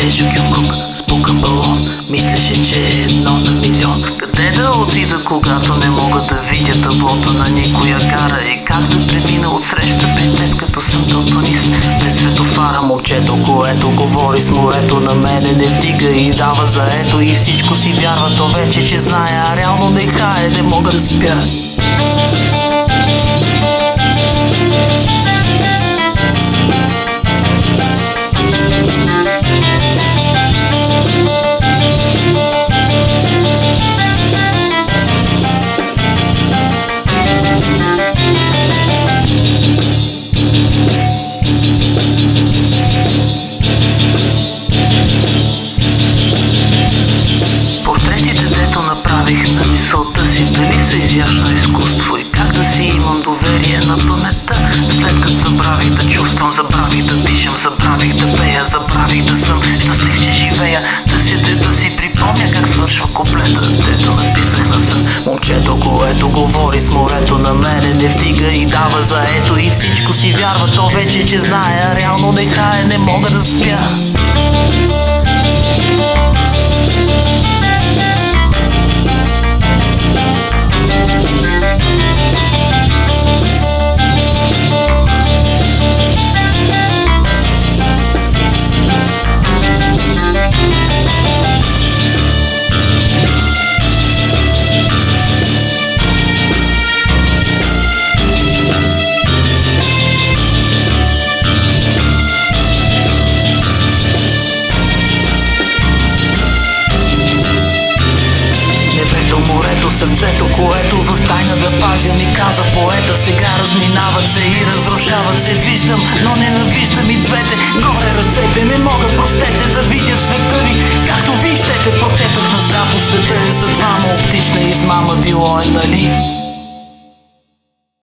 тежък юмрук, спукан балон. Мислеше, че е едно на милион. Къде да отида, когато не мога да видя таблото на никоя гара? И как да премина от среща пред като съм далтонист пред светофара? Момчето, което говори с морето, на мене не вдига и дава заето. И всичко си вярва, то вече, че знае, а реално не хае, не мога да спя. Направих на мисълта си дали са изящно изкуство и как да си имам доверие на паметта. След като забравих да чувствам, забравих да дишам, забравих да пея, забравих да съм щастлив, че живея. Търся да си припомня как свършва куплета, дето написах на сън. Момчето, което говори с морето, на мене не вдига и дава заето. И всичко си вярва, то вече, че знае, а реално не хае, не мога да спя. Морето, сърцето, което в тайна да пазя, ми каза поета. Сега разминават се и разрушават се. Виждам, но ненавиждам и двете. Горе ръцете, не мога, простете, да видя света ви. Както виждате, прочетох на сляпо, света е за двама, оптична измама било е, нали?